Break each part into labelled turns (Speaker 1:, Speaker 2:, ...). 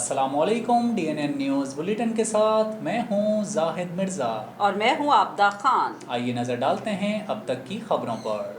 Speaker 1: अस्सलाम वालेकुम। DNN news bulletin के साथ मैं हूं जाहिद मिर्ज़ा
Speaker 2: और मैं हूं आबदा खान।
Speaker 1: आइए नज़र डालते हैं अब तक की खबरों पर।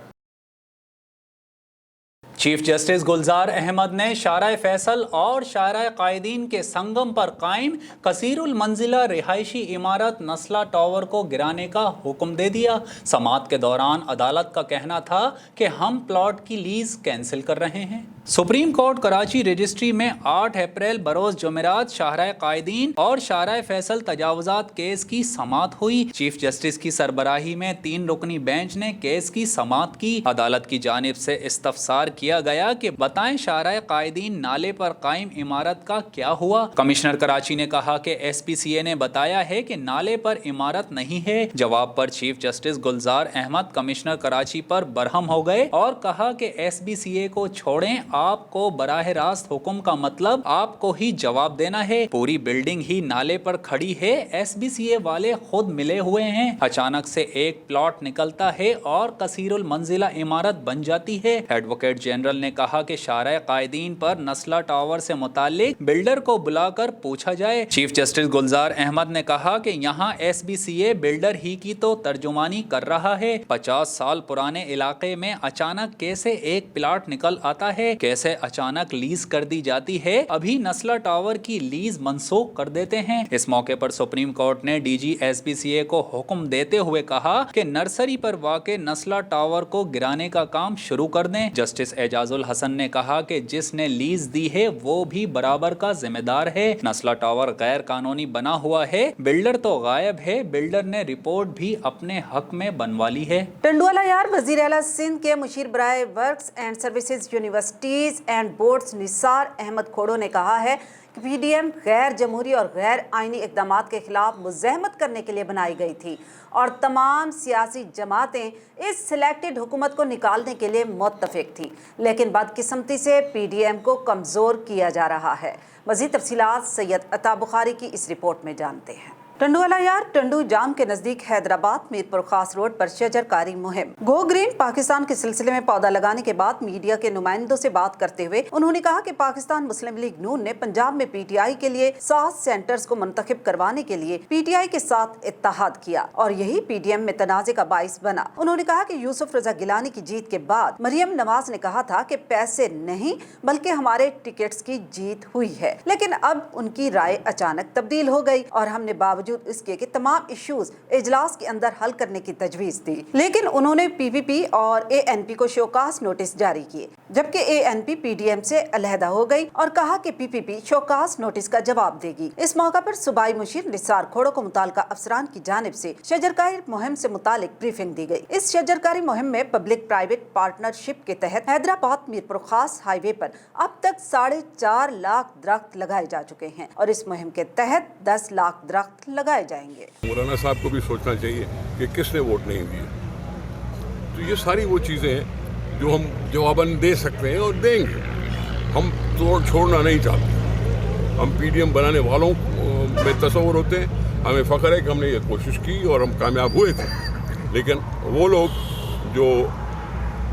Speaker 1: चीफ जस्टिस गुलजार अहमद ने शाराए फैसल और शाराए कायदीन के संगम पर कायम कसीरुल मंजिला रिहायशी इमारत नस्ला टावर को गिराने का हुक्म दे दिया। समाअत के दौरान अदालत का कहना था कि हम प्लॉट की लीज कैंसिल कर रहे हैं। सुप्रीम कोर्ट कराची रजिस्ट्री में 8 अप्रैल बरोज जुमेरात शाहराए कायदीन और शाहराए फैसल तजावुजात केस की समाअत हुई। चीफ जस्टिस की सरबराही में 3 रुकनी बेंच ने केस की समाअत की। अदालत की जानिब से इस्तफसार किया गया कि बताएं शाहराए कायदीन नाले पर कायम इमारत का क्या हुआ। कमिश्नर कराची ने कहा कि SPCA ने बताया है कि नाले पर इमारत नहीं है। जवाब पर चीफ जस्टिस गुलजार अहमद कमिश्नर कराची पर बरहम हो गए और कहा कि SPCA को छोड़ें, आपको बराह रास्त हुक्म का मतलब आपको ही जवाब देना है। पूरी बिल्डिंग ही नाले पर खड़ी है, SPCA वाले खुद मिले हुए हैं। अचानक से एक प्लॉट निकलता है और कसीरुल मंजिला इमारत बन जाती है। एडवोकेट जनरल ने कहा कि शाराए कायदीन पर नस्ला टावर से मुताल्लिक बिल्डर को बुलाकर पूछा जाए। चीफ जस्टिस गुलजार अहमद ने कहा कि यहाँ SPCA बिल्डर ही की तो तर्जुमानी कर रहा है। 50 साल पुराने इलाके में अचानक कैसे एक प्लॉट निकल आता है, कैसे अचानक लीज कर दी जाती है, अभी नस्ला टावर की लीज मनसूख कर देते हैं। इस मौके पर सुप्रीम कोर्ट ने DG SPCA को हुक्म देते हुए कहा कि नर्सरी पर वाक़े नस्ला टावर को गिराने का काम शुरू कर दें। जस्टिस एजाजुल हसन ने कहा कि जिसने लीज दी है वो भी बराबर का जिम्मेदार है। नस्ला टावर गैर कानूनी बना हुआ है, बिल्डर तो गायब है, बिल्डर ने रिपोर्ट भी अपने हक में बनवा ली है।
Speaker 2: टंडवाला यार वज़ीर आला सिंध के मुशीर बराए works and services universities and boards Nisar Ahmed Khoro ने कहा है कि PDM गैर जमहूरी और गैर आइनी इक़दामात के खिलाफ मुज़ाहमत करने के लिए बनाई गई थी और तमाम सियासी जमातें इस सिलेक्टेड हुकूमत को निकालने के लिए मुत्तफ़िक थी, लेकिन बदकिस्मती से PDM को कमज़ोर किया जा रहा है। मज़ीद तफ़सीलात सैयद अता बुखारी की इस रिपोर्ट में जानते हैं। टंडवाला यार टंडू जाम के नजदीक हैदराबाद मीरपुर खास रोड पर शजरकारी मुहिम गो ग्रीन पाकिस्तान के सिलसिले में पौधा लगाने के बाद मीडिया के नुमाइंदों से बात करते हुए उन्होंने कहा कि पाकिस्तान मुस्लिम लीग नून ने पंजाब में PTI के लिए 7 सेंटर्स को मुंतखब करवाने के लिए PTI के साथ इत्तेहाद किया और यही PDM में तनाज़े का बाइस बना। उन्होंने कहा कि यूसुफ रजा गिलानी की जीत के बाद मरियम नवाज ने कहा था कि पैसे नहीं बल्कि हमारे टिकट्स की जीत हुई है, लेकिन अब उनकी राय अचानक तब्दील हो गई और हमने बावजूद इसके कि तमाम इश्यूज इजलास के अंदर हल करने की तजवीज दी, लेकिन उन्होंने PPP और ANP को शोकास नोटिस जारी किए, जबकि ANP PDM से अलहदा हो गई और कहा कि PPP शोकास नोटिस का जवाब देगी। इस मौका पर सूबाई मुशीर निसार खोड़ो को मुताल्लिका अफसरान की जानिब से शजरकारी मुहिम से मुतालिक ब्रीफिंग दी गई। इस शजरकारी मुहिम में पब्लिक प्राइवेट पार्टनरशिप के तहत हैदराबाद मीरपुर खास हाईवे पर अब तक 4.5 लाख दरख्त लगाए जा चुके हैं और इस मुहिम के तहत 10 लाख दरख्त लगाए जाएंगे।
Speaker 3: मौलाना साहब को भी सोचना चाहिए कि किसने वोट नहीं दिए। तो ये सारी वो चीज़ें हैं जो हम जवाबन दे सकते हैं और देंगे। हम छोड़ना नहीं चाहते। हम PDM बनाने वालों में तस्वुर होते हैं, हमें फ़ख्र है कि हमने ये कोशिश की और हम कामयाब हुए थे, लेकिन वो लोग जो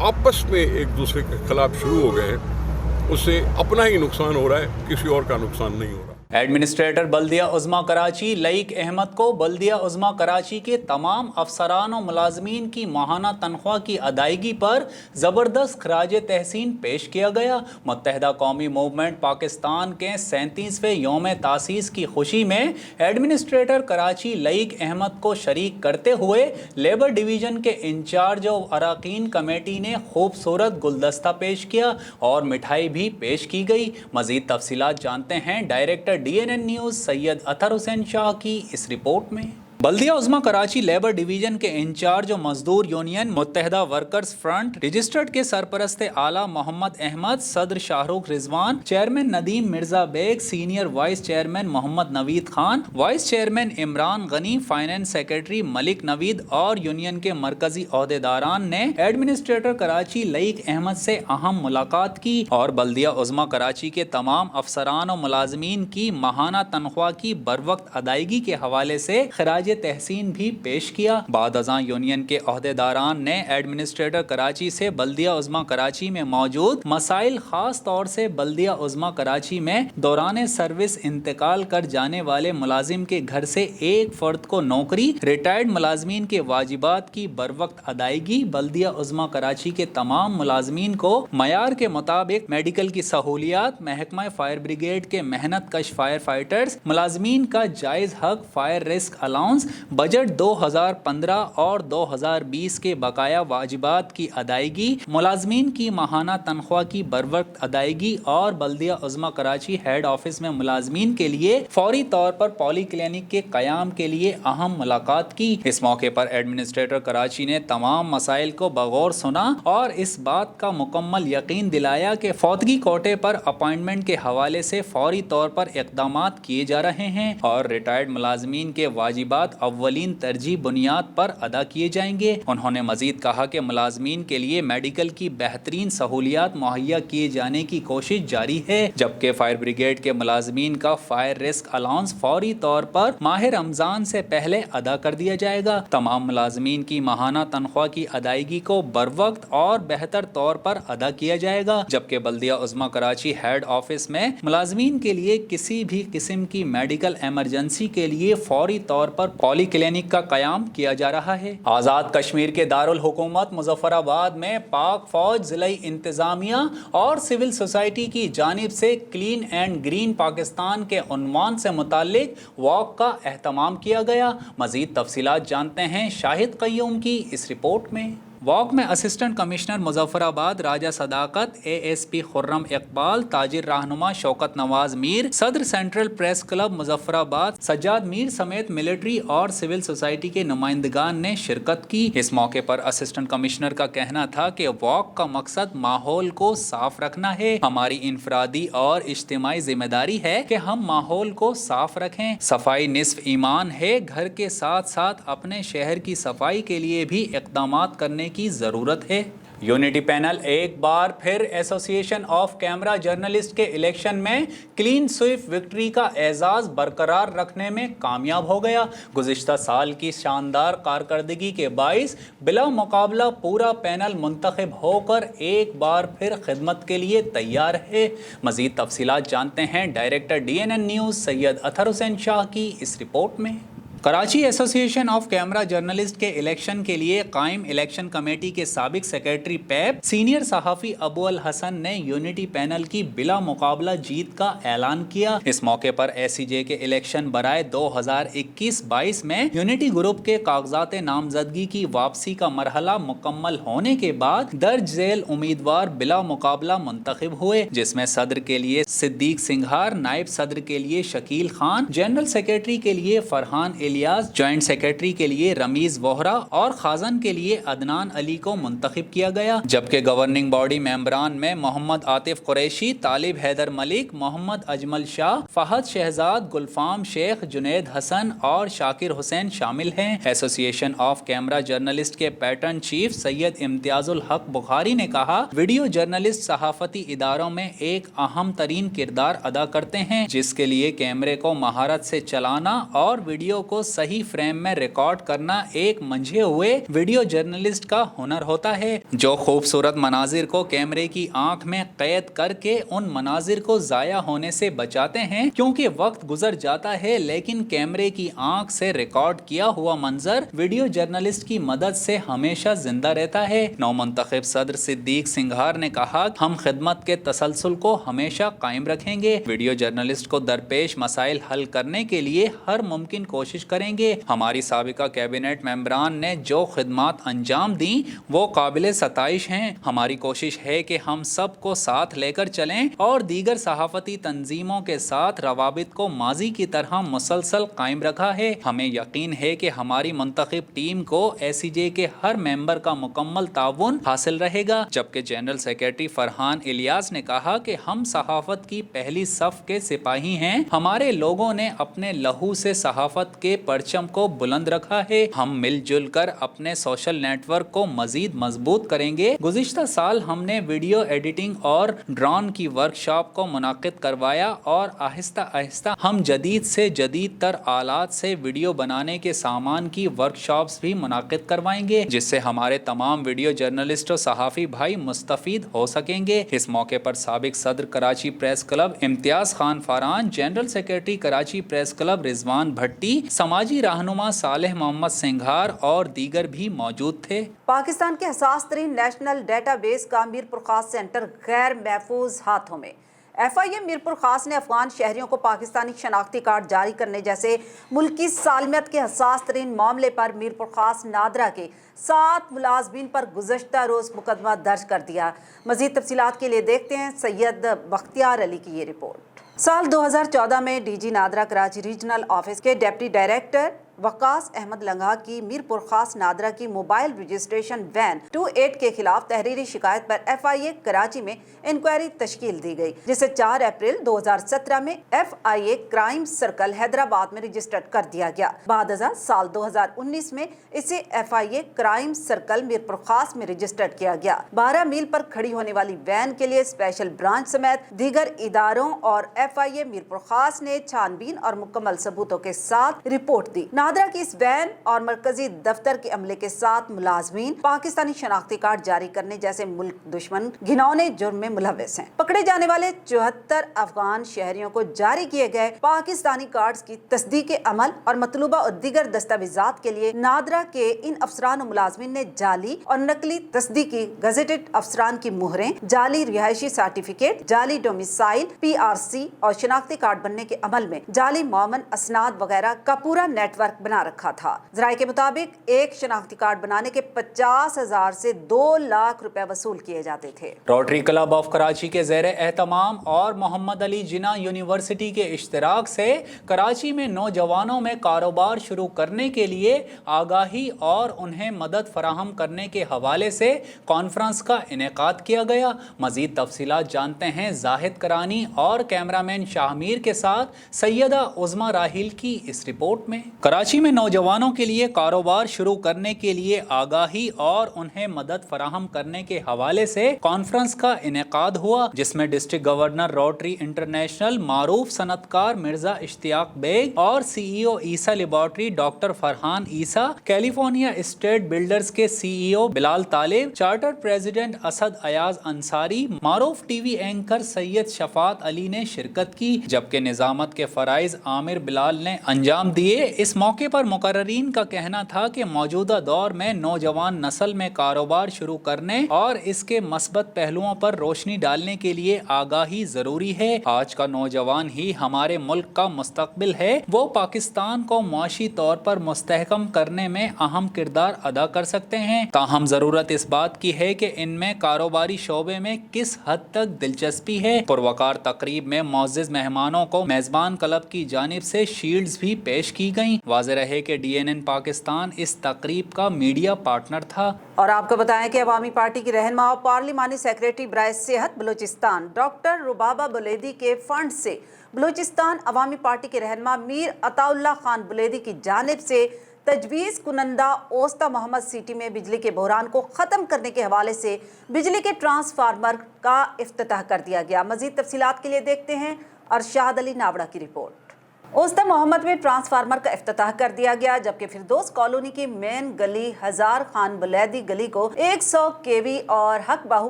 Speaker 3: आपस में एक दूसरे के खिलाफ शुरू हो गए हैं उससे अपना ही नुकसान हो रहा है, किसी और का नुकसान नहीं हो रहा।
Speaker 1: एडमिनिस्ट्रेटर बल्दिया उज़्मा कराची लईक अहमद को बल्दिया उज़्मा कराची के तमाम अफसरान और मुलाजमीन की माहाना तनख्वाह की अदायगी पर ज़बरदस्त खराज तहसीन पेश किया गया। मुत्तहदा कौमी मूवमेंट पाकिस्तान के 37वें योम तासीस की खुशी में एडमिनिस्ट्रेटर कराची लईक अहमद को शरीक करते हुए लेबर डिवीज़न के इंचार्ज और अरकान कमेटी ने खूबसूरत गुलदस्ता पेश किया और मिठाई भी पेश की गई। मज़ीद तफसीलात जानते हैं director DNN news Syed Athar Hussain Shah की इस रिपोर्ट में। बल्दिया उज़्मा कराची लेबर डिवीज़न के इंचार्ज और मजदूर यूनियन मुत्तहदा वर्कर्स फ्रंट रजिस्टर्ड के सरपरस्त आला मोहम्मद अहमद, सदर Shahrukh Rizwan, chairman Nadeem Mirza Baig, senior vice chairman Mohammad Naveed Khan, vice chairman Imran Ghani, finance secretary Malik Naveed और यूनियन के मरकजी अहदेदारान ने एडमिनिस्ट्रेटर कराची लईक अहमद से अहम मुलाकात की और बल्दिया उज़्मा कराची के तमाम अफसरान और मुलाजमीन की माहाना तनख्वाह की बर वक्त अदायगी के हवाले से खराज खराज तहसीन भी पेश किया। बाद अज़ां यूनियन के अहदेदारान ने एडमिनिस्ट्रेटर कराची से बल्दिया उज़्मा कराची में मौजूद मसाइल, खास तौर से बल्दिया उज़्मा कराची में दौरान सर्विस इंतकाल कर जाने वाले मुलाजिम के घर से एक फर्द को नौकरी, रिटायर्ड मुलाजमीन के वाजिबात की बरवक्त अदायगी, बल्दिया उज़्मा कराची के तमाम मुलाजमीन को मयार के मुताबिक मेडिकल की सहूलियात, महकमा फायर ब्रिगेड के मेहनत कश फायर फाइटर्स, मुलाजमीन का जायज़ हक फायर रिस्क अलाउंस, बजट 2015 और 2020 के बकाया वाजिबात की अदायगी, मुलाजमीन की माहाना तनख्वाह की बरवक्त अदायगी और बल्दिया उज़्मा कराची हेड ऑफिस में मुलाजमीन के लिए फौरी तौर पर पॉली क्लिनिक के क़याम के लिए अहम मुलाकात की। इस मौके पर एडमिनिस्ट्रेटर कराची ने तमाम मसाइल को बगौर सुना और इस बात का मुकम्मल यकीन दिलाया कि फौतगी कोटे पर अपॉइंटमेंट के हवाले से फौरी तौर पर इक़दामात किए जा रहे हैं और रिटायर्ड मुलाजमीन के वाजिबात अव्वलीन तरजीह बुनियाद पर अदा किए जाएंगे। उन्होंने मजीद कहा कि मुलाजमीन के लिए मेडिकल की बेहतरीन सहूलियात मुहैया किए जाने की कोशिश जारी है, जबकि फायर ब्रिगेड के मुलाजमीन का फायर रिस्क अलाउंस फौरी तौर पर माह रमजान से पहले अदा कर दिया जाएगा। तमाम मुलाजमीन की माहाना तनख्वाह की अदायगी को बरवक्त और बेहतर तौर पर अदा किया जाएगा, जबकि बल्दिया उज़्मा कराची हेड ऑफिस में मुलाजमीन के लिए किसी भी किस्म की मेडिकल एमरजेंसी के लिए फौरी तौर पर पॉली क्लिनिक का क़याम किया जा रहा है। आज़ाद कश्मीर के दारुल हुकूमत मुजफ्फराबाद में पाक फौज, ज़िलाई इंतज़ामिया और सिविल सोसाइटी की जानिब से क्लीन एंड ग्रीन पाकिस्तान के उन्वान से मुताल्लिक वॉक का एहतमाम किया गया। मज़ीद तफसीलात जानते हैं शाहिद क़य्यूम की इस रिपोर्ट में। वॉक में असिस्टेंट कमिश्नर मुजफ्फराबाद राजा सदाकत, ASP खुर्रम इकबाल, ताजिर रहनुमा शौकत नवाज मीर, सदर central press club Muzaffarabad Sajjad Mir समेत मिलिट्री और सिविल सोसाइटी के नुमाइंदगान ने शिरकत की। इस मौके पर असिस्टेंट कमिश्नर का कहना था कि वॉक का मकसद माहौल को साफ रखना है। हमारी इनफरादी और इज्तिमाई जिम्मेदारी है कि हम माहौल को साफ रखें। सफाई निस्फ ईमान है। घर के साथ साथ अपने शहर की सफाई के लिए भी इक़दामात करने की ज़रूरत है। यूनिटी पैनल एक बार फिर एसोसिएशन ऑफ कैमरा जर्नलिस्ट के इलेक्शन में क्लीन स्वीप विक्ट्री का एजाज़ बरकरार रखने में कामयाब हो गया। गुज़िश्ता साल की शानदार कारकर्दगी के बाइस बिला मुकाबला पूरा पैनल मुंतखब होकर एक बार फिर खिदमत के लिए तैयार है। मज़ीद तफसीलात जानते हैं director DNN news Syed Athar Hussain Shah की इस रिपोर्ट में। Karachi association of camera journalist के इलेक्शन के लिए कायम इलेक्शन कमेटी के साबिक सेक्रेटरी पैप सीनियर सहाफ़ी अबू अल हसन ने यूनिटी पैनल की बिला मुकाबला जीत का ऐलान किया। इस मौके पर SCJ के इलेक्शन बराए 2021-22 में यूनिटी ग्रुप के कागजात नामजदगी की वापसी का मरहला मुकम्मल होने के बाद दर्ज झेल उम्मीदवार बिला मुकाबला मुंतखब हुए, जिसमें सदर के लिए सिद्दीक सिंघार, नायब सदर के लिए शकील खान, जनरल सेक्रेटरी के लिए फरहान इलियास, जॉइंट सेक्रेटरी के लिए रमीज वोहरा और खाजन के लिए अदनान अली को मुंतखब किया गया। जबकि गवर्निंग बॉडी मेंबरान में मोहम्मद आतिफ कुरैशी, तालिब हैदर मलिक, मोहम्मद अजमल शाह, फहद शहजाद, गुलफाम शेख, जुनैद हसन और शाकिर हुसैन शामिल हैं। एसोसिएशन ऑफ कैमरा जर्नलिस्ट के पैटर्न चीफ सैयद इम्तियाजुल हक बुखारी ने कहा, वीडियो जर्नलिस्ट सहाफती इदारों में एक अहम तरीन किरदार अदा करते हैं, जिसके लिए कैमरे को महारत से चलाना और वीडियो को सही फ्रेम में रिकॉर्ड करना एक मंझे हुए वीडियो जर्नलिस्ट का हुनर होता है, जो खूबसूरत मनाजिर को कैमरे की आंख में कैद करके उन मनाजिर को जाया होने से बचाते हैं, क्योंकि वक्त गुजर जाता है लेकिन कैमरे की आंख से रिकॉर्ड किया हुआ मंजर वीडियो जर्नलिस्ट की मदद से हमेशा जिंदा रहता है। नौमुंतखब सदर सिद्दीक सिंघार ने कहा, हम खिदमत के तसलसल को हमेशा कायम रखेंगे। वीडियो जर्नलिस्ट को दरपेश मसाइल हल करने के लिए हर मुमकिन कोशिश करेंगे। हमारी साबिका कैबिनेट मेंबरान ने जो खिदमात अंजाम दी वो काबिल सताइश हैं। हमारी कोशिश है कि हम सबको साथ लेकर चलें और दीगर सहाफती तंजीमों के साथ रवाबित को माजी की तरह मुसलसल कायम रखा है। हमें यकीन है कि हमारी मुंतखब टीम को SCJ के हर मेंबर का मुकम्मल ताउन हासिल रहेगा। जबकि जनरल सेक्रेटरी फरहान इलियास ने कहा कि हम सहाफत की पहली सफ के सिपाही हैं। हमारे लोगों ने अपने लहू से सहाफत के परचम को बुलंद रखा है। हम मिलजुल कर अपने सोशल नेटवर्क को मजीद मजबूत करेंगे। गुज़िश्ता साल हमने वीडियो एडिटिंग और ड्रोन की वर्कशॉप को मुनाकिद करवाया और आहिस्ता आहिस्ता हम जदीद से जदीद तर आलात से वीडियो बनाने के सामान की वर्कशॉप्स भी मुनाकिद करवाएंगे, जिससे हमारे तमाम वीडियो जर्नलिस्ट और सहाफ़ी भाई मुस्तफ़ीद हो सकेंगे। इस मौके पर साबिक सदर Karachi press club Imtiaz Khan Farhan, general secretary Karachi press club Rizwan Bhatti, समाजी रहनुमा सालेह मोहम्मद सिंघार और दीगर भी मौजूद थे।
Speaker 2: पाकिस्तान के हसास तरीन नेशनल डेटाबेस का मीरपुर खास सेंटर गैर महफूज हाथों में। FIA मीरपुर खास ने अफगान शहरियों को पाकिस्तानी शनाख्ती कार्ड जारी करने जैसे मुल्की सालमियत के हसास तरीन मामले पर मीरपुर खास नादरा के 7 मुलाजमीन पर गुज़श्ता रोज़ मुकदमा दर्ज कर दिया। मज़ीद तफसीलात के लिए देखते हैं सैयद बख्तियार अली की ये रिपोर्ट। साल 2014 में DG NADRA Karachi regional office के डिप्टी डायरेक्टर वकास अहमद लंगा की मीरपुर खास नादरा की मोबाइल रजिस्ट्रेशन वैन 28 के खिलाफ तहरीरी शिकायत पर FIA कराची में इंक्वायरी तश्कील दी गई, जिसे 4 अप्रैल 2017 में FIA क्राइम सर्कल हैदराबाद में रजिस्टर्ड कर दिया गया। बाद साल 2019 में इसे FIA क्राइम सर्कल मीरपुर खास में रजिस्टर्ड किया गया। 12 मील पर खड़ी होने वाली वैन के लिए स्पेशल ब्रांच समेत दीगर इदारों और FIA मीरपुर खास ने छानबीन और मुकम्मल सबूतों के साथ रिपोर्ट दी। नादरा की इस वैन और मरकजी दफ्तर के अमले के साथ मुलाजमीन पाकिस्तानी शनाख्ती कार्ड जारी करने जैसे मुल्क दुश्मन घिनौने जुर्म में मुलव्वस हैं। पकड़े जाने वाले 74 अफगान शहरियों को जारी किए गए पाकिस्तानी कार्ड्स की तस्दीक अमल और मतलूबा और दीगर दस्तावेजात के लिए नादरा के इन अफसरान और मुलाजमीन ने जाली और नकली तस्दीकी गजेटेड अफसरान की मुहरें, जाली रिहायशी सर्टिफिकेट, जाली डोमिसाइल PRC और शनाख्ती कार्ड बनने के अमल में जाली मौमन असनाद वगैरह का पूरा नेटवर्क बना रखा था। जराये के मुताबिक एक शनाख्ती कार्ड बनाने के 50,000 से 2 लाख रुपए वसूल किए जाते थे।
Speaker 1: रोटरी क्लब ऑफ कराची के ज़ेर एहतमाम और मोहम्मद अली जिन्ना यूनिवर्सिटी के इश्तिराक से कराची में नौजवानों में कारोबार शुरू करने के लिए आगाही और उन्हें मदद फराहम करने के हवाले से कॉन्फ्रेंस का इनेकाद किया गया। मजीद तफसीलात जानते हैं जाहिद करानी और कैमरामैन शाहमीर के साथ सैयदा उज़मा राहिल की इस रिपोर्ट में। कराची में नौजवानों के लिए कारोबार शुरू करने के लिए आगाही और उन्हें मदद फराहम करने के हवाले से कॉन्फ्रेंस का इनेकाद हुआ, जिसमें डिस्ट्रिक्ट गवर्नर रोटरी इंटरनेशनल मारूफ सनतकार मिर्जा इश्तियाक बेग और CEO ईसा लेबॉर्ट्री डॉक्टर फरहान ईसा, कैलिफोर्निया स्टेट बिल्डर्स के CEO बिलाल तालिब, चार्टर प्रेसिडेंट असद अयाज अंसारी, मारूफ TV एंकर सैयद शफात अली ने शिरकत की, जबकि निजामत के फराइज आमिर बिलाल ने अंजाम दिए। इस मौके पर मुकर्ररीन का कहना था कि मौजूदा दौर में नौजवान नस्ल में कारोबार शुरू करने और इसके मस्बत पहलुओं पर रोशनी डालने के लिए आगाही जरूरी है। आज का नौजवान ही हमारे मुल्क का मुस्तकबिल है। वो पाकिस्तान को मुआशी तौर पर मुस्तहकम करने में अहम किरदार अदा कर सकते हैं। ताहम जरूरत इस बात की है कि इनमें कारोबारी शोबे में किस हद तक दिलचस्पी है। पुरवकार तकरीब में मौजूद मेहमानों को मेजबान क्लब की जानिब से शील्ड्स भी पेश की गई। वाज़ेह रहे कि DNN पाकिस्तान इस तकरीब का मीडिया पार्टनर था।
Speaker 2: और आपको बताएं कि अवामी पार्टी की रहनुमा और पार्लिमानी सेक्रेटरी बराए सेहत बलूचिस्तान डॉक्टर रुबाबा बुलेदी के फंड से बलूचिस्तान अवामी पार्टी के रहनुमा मीर अताउल्लाह खान बुलेदी की जानिब से तजवीज़ कुनंदा ओस्ता मोहम्मद सिटी में बिजली के बहरान को ख़त्म करने के हवाले से बिजली के ट्रांसफार्मर का इफ्तिताह कर दिया गया। मज़ीद तफसीलात के लिए देखते हैं अरशाद अली नावड़ा की रिपोर्ट। ओस्ता मोहम्मद में ट्रांसफार्मर का इफ्तिताह कर दिया गया, जबकि फिरदौस कॉलोनी की मेन गली हजार खान बुलैदी गली को 100 kV और हक बाहू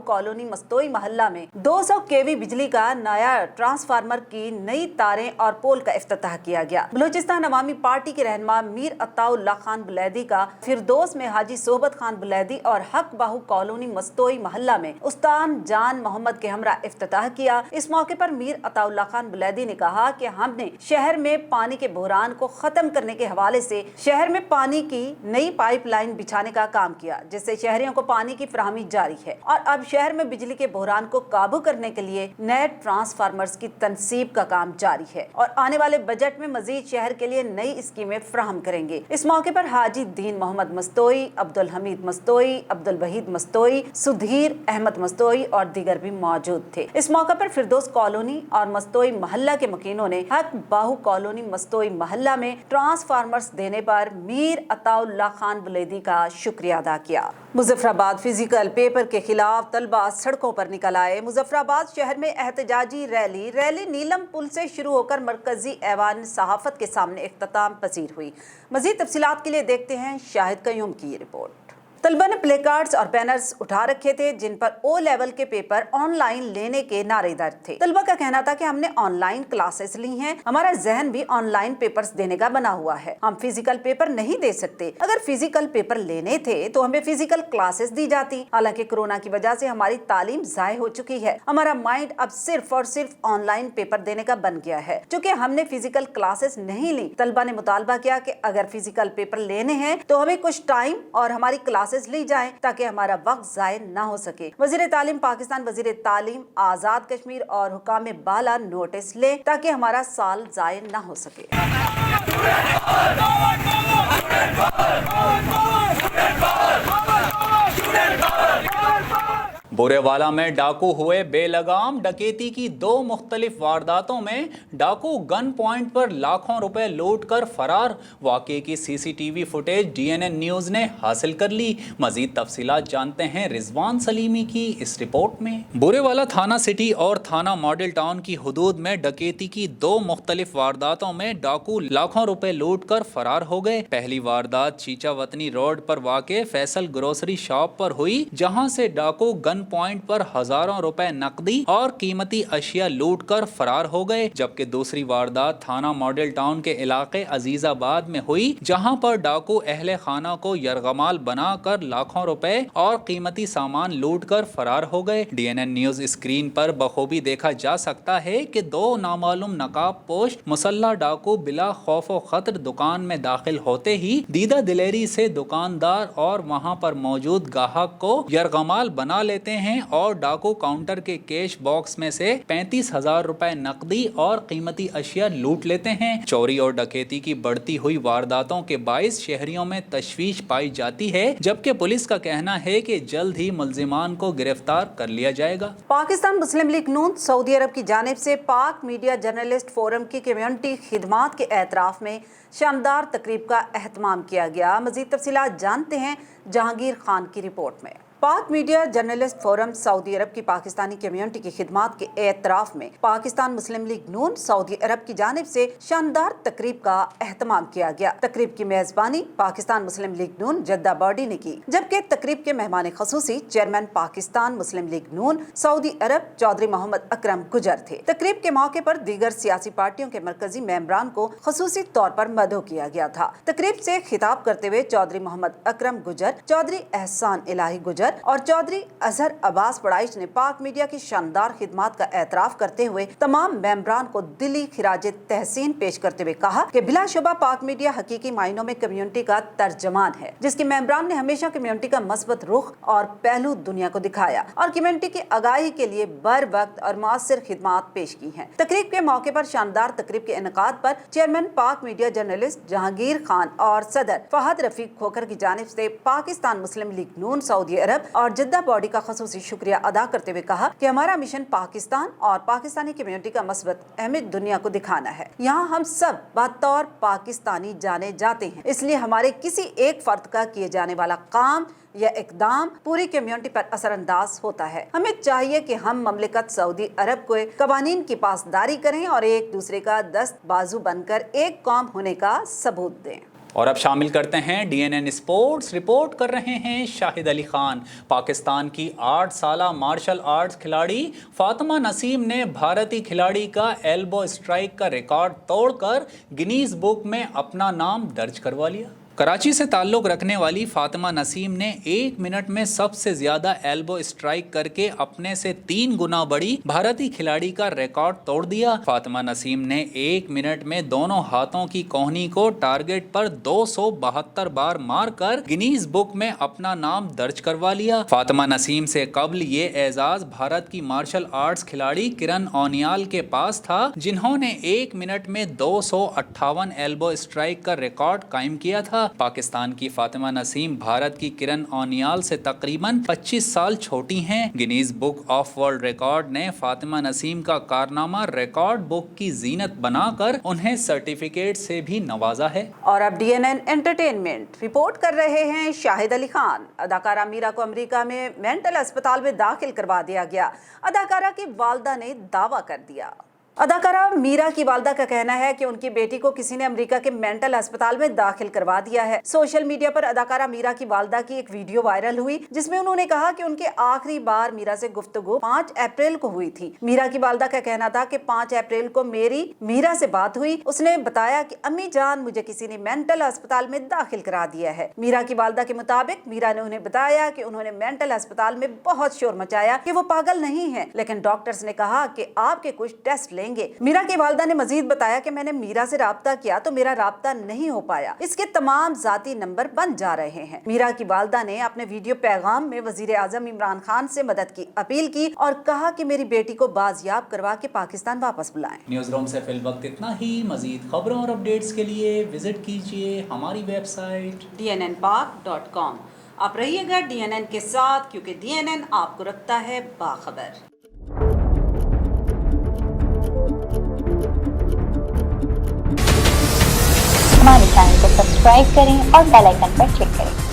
Speaker 2: कॉलोनी मस्तोई मोहल्ला में 200 kV बिजली का नया ट्रांसफार्मर की नई तारें और पोल का इफ्तिताह किया गया। बलूचिस्तान अवामी पार्टी के रहनुमा मीर अताउल्लाह खान बुलैदी का फिरदौस में हाजी सोहबत खान बुलैदी और हक बाहू कॉलोनी मस्तोई मोहल्ला में उस्तान जान मोहम्मद के हमरा इफ्तिताह किया। इस मौके पर मीर अताउल्लाह खान बुलैदी ने कहा कि हमने शहर में पानी के बहरान को खत्म करने के हवाले से शहर में पानी की नई पाइपलाइन बिछाने का काम किया, जिससे शहरियों को पानी की फराहमी जारी है। और अब शहर में बिजली के बहरान को काबू करने के लिए नए ट्रांसफार्मर्स की तनसीब का काम जारी है और आने वाले बजट में मजीद शहर के लिए नई स्कीमें फराहम करेंगे। इस मौके पर हाजी दीन मोहम्मद मस्तोई, अब्दुल हमीद मस्तोई, अब्दुल वहीद मस्तोई, सुधीर अहमद मस्तोई और दीगर भी मौजूद थे। इस मौके पर फिरदौस कॉलोनी और मस्तोई मोहल्ला के मकीनों ने हक बाहू कॉलोनी मस्तोई महल्ला में ट्रांसफार्मर्स देने पर मीर अताउल्लाह खान बुलेदी का शुक्रिया अदा किया। मुजफ्फराबाद फिजिकल पेपर के खिलाफ तलबा सड़कों पर निकल आए। मुजफ्फराबाद शहर में एहतजाजी रैली नीलम पुल से शुरू होकर मरकजी ऐवान सहाफत के सामने इख्तिताम पजीर हुई। मजीद तफसीलात के लिए देखते हैं शाहिद कयूम की ये रिपोर्ट। तलबा ने प्ले कार्ड्स और बैनर्स उठा रखे थे जिन पर ओ लेवल के पेपर ऑनलाइन लेने के नारे दर्ज थे। तलबा का कहना था कि हमने ऑनलाइन क्लासेस ली हैं, हमारा जहन भी ऑनलाइन पेपर्स देने का बना हुआ है, हम फिजिकल पेपर नहीं दे सकते। अगर फिजिकल पेपर लेने थे तो हमें फिजिकल क्लासेस दी जाती। हालांकि कोरोना की वजह से हमारी तालीम ज़ाय हो चुकी है, हमारा माइंड अब सिर्फ और सिर्फ ऑनलाइन पेपर देने का बन गया है। चूँकि हमने फिजिकल क्लासेस नहीं ली, तलबा ने मुतालबा किया कि अगर फिजिकल पेपर लेने हैं तो हमें कुछ टाइम और हमारी क्लासेस ली जाएं ताकि हमारा वक्त ज़ाय ना हो सके। वज़ीर तालीम पाकिस्तान, वज़ीर तालीम आज़ाद कश्मीर और हुकाम बाला नोटिस ले ताकि हमारा साल ज़ाय ना हो सके।
Speaker 1: बोरेवाला में डाकू हुए बेलगाम डकैती की 2 मुख्तलिफ वारदातों में डाकू गन पॉइंट पर लाखों रुपए लूट कर फरार। वाक़े की सीसीटीवी फुटेज DNN न्यूज़ ने हासिल कर ली। मजीद तफसीलात जानते हैं रिजवान सलीमी की इस रिपोर्ट में। बोरेवाला थाना सिटी और थाना मॉडल टाउन की हुदूद में डकैती की 2 मुख्तलिफ वारदातों में डाकू लाखों रुपए लूट कर फरार हो गए। पहली वारदात चीचा वतनी रोड पर वाक़े फैसल ग्रोसरी शॉप पर हुई, जहाँ से डाकू गन पॉइंट पर हजारों रुपए नकदी और कीमती अशिया लूट कर फरार हो गए। जबकि दूसरी वारदात थाना मॉडल टाउन के इलाके अजीजाबाद में हुई, जहां पर डाकू अहले खाना को यरगमाल बनाकर लाखों रुपए और कीमती सामान लूट कर फरार हो गए। DNN न्यूज स्क्रीन पर बखूबी देखा जा सकता है कि 2 नामालूम नकाब पोश मुसल्ला डाकू बिला खौफ व खतर दुकान में दाखिल होते ही दीदा दिलेरी से दुकानदार और वहां पर मौजूद गाहक को यरगमाल बना लेते हैं और डाकू काउंटर के कैश बॉक्स में से 35,000 रुपए नकदी और कीमती अशिया लूट लेते हैं। चोरी और डकैती की बढ़ती हुई वारदातों के बाइस शहरियों में तशवीश पाई जाती है, जबकि पुलिस का कहना है कि जल्द ही मुल्जिमान को गिरफ्तार कर लिया जाएगा।
Speaker 2: पाकिस्तान मुस्लिम लीग नून सऊदी अरब की जानिब से पाक मीडिया जर्नलिस्ट फोरम की कम्युनिटी खिदमात के एतराफ़ में शानदार तकरीब का एहतमाम किया गया। मज़ीद तफसीलात जानते हैं जहांगीर खान की रिपोर्ट में। पाक मीडिया जर्नलिस्ट फोरम सऊदी अरब की पाकिस्तानी कम्युनिटी की खिदमात के एतराफ़ में पाकिस्तान मुस्लिम लीग नून सऊदी अरब की जानिब से शानदार तकरीब का एहतमाम किया गया। तकरीब की मेज़बानी पाकिस्तान मुस्लिम लीग नून जद्दा बॉडी ने की, जबकि तकरीब के मेहमान खसूसी चेयरमैन पाकिस्तान मुस्लिम लीग नून सऊदी अरब चौधरी मोहम्मद अकरम गुजर थे। तकरीब के मौके पर दीगर सियासी पार्टियों के मरकजी मेंबरान को खसूसी तौर पर मदहू किया गया था। तकरीब से खिताब करते हुए चौधरी मोहम्मद अकरम गुजर, चौधरी एहसान इलाही गुजर और चौधरी अजहर अब्बास बड़ाइश ने पाक मीडिया की शानदार खिदमात का एतराफ़ करते हुए तमाम मेंबरान को दिली खिराज तहसीन पेश करते हुए कहा कि बिलाशुबा पाक मीडिया हकीकी मायनों में कम्युनिटी का तर्जमान है, जिसके मेंबरान ने हमेशा कम्युनिटी का मस्बत रुख और पहलू दुनिया को दिखाया और कम्युनिटी की आगाही के लिए बर वक्त और मुअस्सिर खिदमात पेश की हैं। तकरीब के मौके पर शानदार तकरीब के इनकाद पर चेयरमैन पाक मीडिया जर्नलिस्ट जहांगीर खान और सदर फहद रफीक खोखर की जानिब से पाकिस्तान मुस्लिम लीग नून सऊदी अरब और जद्दा बॉडी का खसूसी शुक्रिया अदा करते हुए कहा कि हमारा मिशन पाकिस्तान और पाकिस्तानी कम्युनिटी का मस्बत अहमियत दुनिया को दिखाना है। यहाँ हम सब बतौर पाकिस्तानी जाने जाते हैं, इसलिए हमारे किसी एक फर्द का किए जाने वाला काम या इकदाम पूरी कम्युनिटी पर असरअंदाज होता है। हमें चाहिए कि हम ममलिकत सऊदी अरब को कवानीन की पासदारी करें और एक दूसरे का दस्त बाजू बनकर एक कौम होने का सबूत दें।
Speaker 1: और अब शामिल करते हैं DNN स्पोर्ट्स। रिपोर्ट कर रहे हैं शाहिद अली खान। पाकिस्तान की 8 साला मार्शल आर्ट्स खिलाड़ी फातिमा नसीम ने भारतीय खिलाड़ी का एल्बो स्ट्राइक का रिकॉर्ड तोड़कर गिनीज बुक में अपना नाम दर्ज करवा लिया। कराची से ताल्लुक़ रखने वाली फातिमा नसीम ने 1 मिनट में सबसे ज़्यादा एल्बो स्ट्राइक करके अपने से 3 गुना बड़ी भारतीय खिलाड़ी का रिकॉर्ड तोड़ दिया। फातिमा नसीम ने 1 मिनट में दोनों हाथों की कोहनी को टारगेट पर 272 बार मारकर गिनीज बुक में अपना नाम दर्ज करवा लिया। फातिमा नसीम से कबल ये एजाज भारत की मार्शल आर्ट्स खिलाड़ी किरण ओनियाल के पास था, जिन्होंने 1 मिनट में 258 एल्बो स्ट्राइक का रिकॉर्ड कायम किया था। था। पाकिस्तान की फातिमा नसीम भारत की किरण ओनियाल से तकरीबन 25 साल छोटी हैं। Guinness book of world record ने फातिमा नसीम का कारनामा रिकॉर्ड बुक की जीनत बनाकर उन्हें सर्टिफिकेट से भी नवाजा है।
Speaker 2: और अब DNN एंटरटेनमेंट रिपोर्ट कर रहे हैं शाहिद अली खान। अदाकारा मीरा को अमेरिका में मेंटल अस्पताल में दाखिल करवा दिया गया। अदाकारा की वालदा ने दावा कर दिया। अदाकारा मीरा की वालदा का कहना है कि उनकी बेटी को किसी ने अमेरिका के मेंटल अस्पताल में दाखिल करवा दिया है। सोशल मीडिया पर अदाकारा मीरा की वालदा की एक वीडियो वायरल हुई जिसमें उन्होंने कहा कि उनके आखिरी बार मीरा से गुफ्तगू 5 अप्रैल को हुई थी। मीरा की वालदा का कहना था कि 5 अप्रैल को मेरी मीरा से बात हुई। उसने बताया कि अम्मी जान, मुझे किसी ने मेंटल अस्पताल में दाखिल करा दिया है। मीरा की वालदा के मुताबिक मीरा ने उन्हें बताया कि उन्होंने मेंटल अस्पताल में बहुत शोर मचाया कि वो पागल नहीं है, लेकिन डॉक्टर्स ने कहा कि आपके कुछ टेस्ट लेंगे। मीरा की वालदा ने मजीद बताया कि मैंने मीरा से राब्ता किया तो मेरा राब्ता नहीं हो पाया, इसके तमाम जाती नंबर बंद जा रहे हैं। मीरा की वालदा ने अपने वीडियो पैगाम में वजीर आजम इमरान खान से मदद की अपील की और कहा कि मेरी बेटी को बाजियाब करवा के पाकिस्तान वापस बुलाएं।
Speaker 1: न्यूज़ रूम से फिल वक्त इतना ही। मजीद खबरों और अपडेट्स के लिए विजिट कीजिए हमारी वेबसाइट
Speaker 2: dnnpak.com। आप रहिएगा DNN के साथ, क्योंकि DNN आपको रखता है बाखबर।
Speaker 4: हमारे चैनल को सब्सक्राइब करें और बेल आइकन पर क्लिक करें।